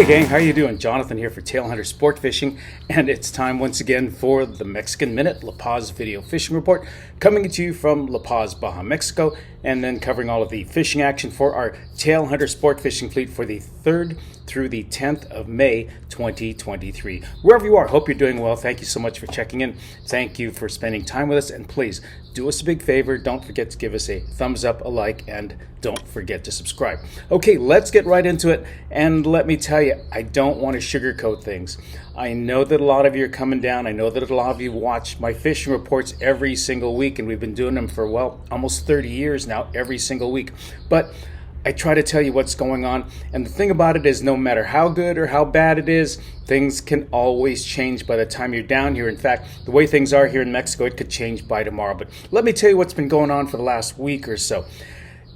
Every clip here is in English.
gang, how you doing? Jonathan here for Tailhunter Sportfishing, and it's time once again for the Mexican Minute, La Paz Video Fishing Report, coming to you from La Paz, Baja, Mexico, and then covering all of the fishing action for our Tailhunter Sportfishing fleet for the 3rd through the 10th of May 2023. Wherever you are, hope you're doing well. Thank you so much for checking in. Thank you for spending time with us, and please do us a big favor. Don't forget to give us a thumbs up, a like, and don't forget to subscribe. Okay, let's get right into it, and let me tell you, I don't want to sugarcoat things. I know that a lot of you are coming down. I know that a lot of you watch my fishing reports every single week, and we've been doing them for, well, almost 30 years now, every single week. But I try to tell you what's going on, and the thing about it is no matter how good or how bad it is, things can always change by the time you're down here. In fact, the way things are here in Mexico, it could change by tomorrow. But let me tell you what's been going on for the last week or so.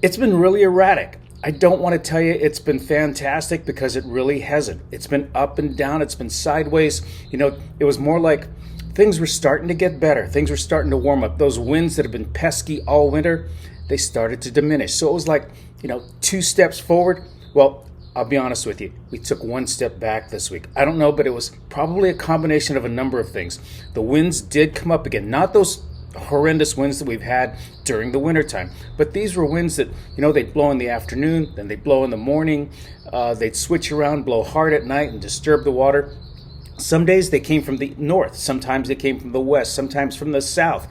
It's been really erratic. I don't want to tell you it's been fantastic, because it really hasn't. It's been up and down. It's been sideways. You know, it was more like things were starting to get better. Things were starting to warm up. Those winds that have been pesky all winter, they started to diminish. So it was like, 2 steps forward. Well, I'll be honest with you. We took 1 step back this week. I don't know, but it was probably a combination of a number of things. The winds did come up again. Not those horrendous winds that we've had during the wintertime, but these were winds that, they'd blow in the afternoon, then they'd blow in the morning. They'd switch around, blow hard at night, and disturb the water. Some days they came from the north. Sometimes they came from the west. Sometimes from the south.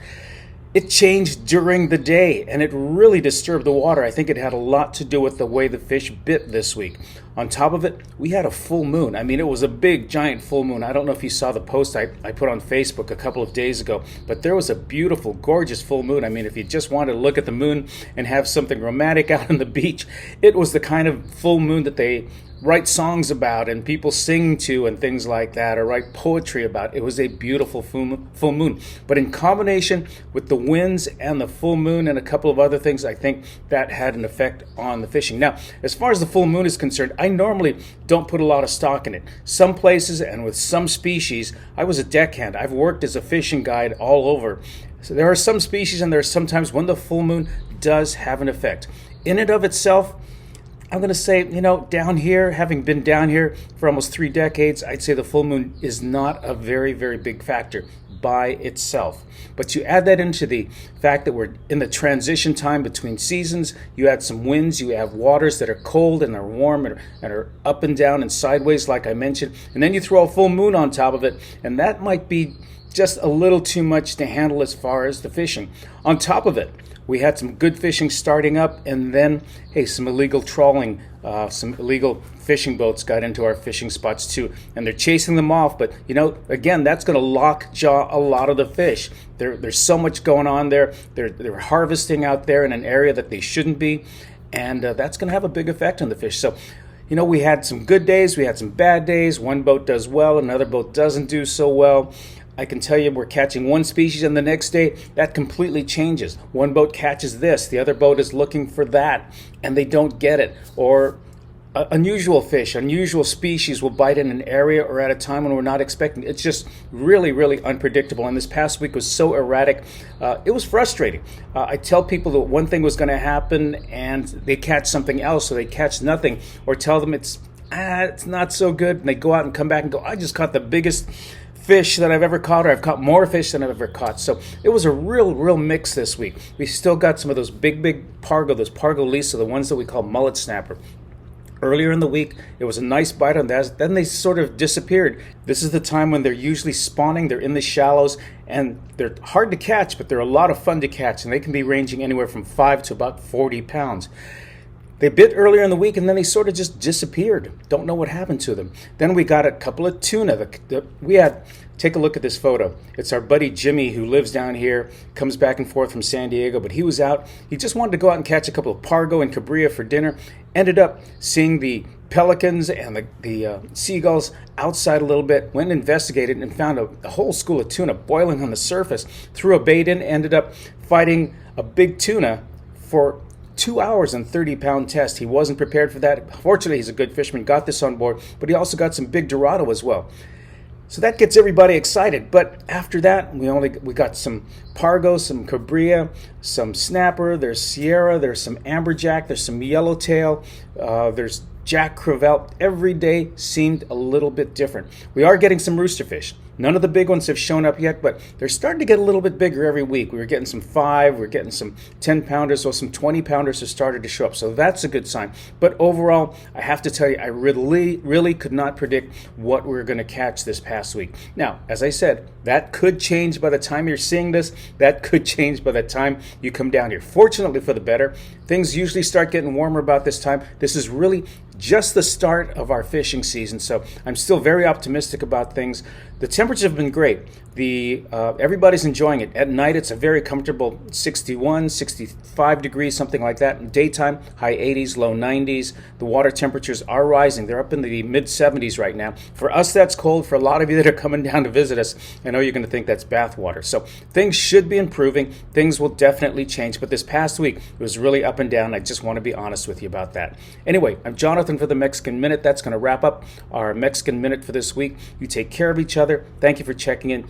It changed during the day, and it really disturbed the water. I think it had a lot to do with the way the fish bit this week. On top of it, we had a full moon. I mean, it was a big, giant full moon. I don't know if you saw the post I put on Facebook a couple of days ago, but there was a beautiful, gorgeous full moon. I mean, if you just wanted to look at the moon and have something romantic out on the beach, it was the kind of full moon that they write songs about and people sing to and things like that, or write poetry about. It was a beautiful full moon. But in combination with the winds and the full moon and a couple of other things, I think that had an effect on the fishing. Now, as far as the full moon is concerned, I normally don't put a lot of stock in it. Some places and with some species, I was a deckhand. I've worked as a fishing guide all over. So there are some species, and there are sometimes when the full moon does have an effect. In and of itself, I'm going to say, down here, having been down here for almost 3 decades, I'd say the full moon is not a very, very big factor by itself. But you add that into the fact that we're in the transition time between seasons, you add some winds, you have waters that are cold and are warm and are up and down and sideways, like I mentioned, and then you throw a full moon on top of it, and that might be just a little too much to handle as far as the fishing. On top of it, we had some good fishing starting up, and then, some illegal trawling, some illegal fishing boats got into our fishing spots too, and they're chasing them off. But, again, that's going to lockjaw a lot of the fish. There's so much going on there. They're harvesting out there in an area that they shouldn't be, and that's going to have a big effect on the fish. So, we had some good days, we had some bad days. One boat does well, another boat doesn't do so well. I can tell you we're catching one species, and the next day that completely changes. One boat catches this, the other boat is looking for that, and they don't get it. Or unusual fish, unusual species will bite in an area or at a time when we're not expecting. It's just really, really unpredictable. And this past week was so erratic. It was frustrating. I tell people that one thing was going to happen, and they catch something else, so they catch nothing. Or tell them it's not so good, and they go out and come back and go, I just caught the biggest fish that I've ever caught, or I've caught more fish than I've ever caught. So it was a real mix this week. We still got some of those big pargo, those pargo lisa, the ones that we call mullet snapper. Earlier in the week, it was a nice bite on that. Then they sort of disappeared. This is the time when they're usually spawning. They're in the shallows, and they're hard to catch, but they're a lot of fun to catch, and they can be ranging anywhere from 5 to about 40 pounds. They bit earlier in the week, and then they sort of just disappeared. Don't know what happened to them. Then we got a couple of tuna. Take a look at this photo. It's our buddy Jimmy, who lives down here, comes back and forth from San Diego, but he was out. He just wanted to go out and catch a couple of pargo and cabria for dinner. Ended up seeing the pelicans and the seagulls outside a little bit, went and investigated and found a whole school of tuna boiling on the surface. Threw a bait in, ended up fighting a big tuna for 2 hours and 30-pound test. He wasn't prepared for that. Fortunately, he's a good fisherman, got this on board, but he also got some big dorado as well. So that gets everybody excited. But after that, we got some pargo, some cabria, some snapper, there's sierra, there's some amberjack, there's some yellowtail, there's jack crevalle. Every day seemed a little bit different. We are getting some roosterfish. None of the big ones have shown up yet, but they're starting to get a little bit bigger every week. We were getting some 5, we're getting some 10-pounders, so some 20-pounders have started to show up. So that's a good sign. But overall, I have to tell you, I really could not predict what we were going to catch this past week. Now, as I said, that could change by the time you're seeing this. That could change by the time you come down here. Fortunately for the better, things usually start getting warmer about this time. This is really just the start of our fishing season, so I'm still very optimistic about things. The temperatures have been great. Everybody's enjoying it. At night, it's a very comfortable 61, 65 degrees, something like that. In daytime, high 80s, low 90s. The water temperatures are rising. They're up in the mid 70s right now. For us, that's cold. For a lot of you that are coming down to visit us, I know you're going to think that's bath water. So things should be improving. Things will definitely change. But this past week, it was really up and down. I just want to be honest with you about that. Anyway, I'm Jonathan for the Mexican Minute. That's going to wrap up our Mexican Minute for this week. You take care of each other. Thank you for checking in.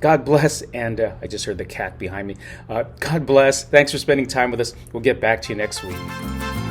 God bless, and I just heard the cat behind me. God bless. Thanks for spending time with us. We'll get back to you next week.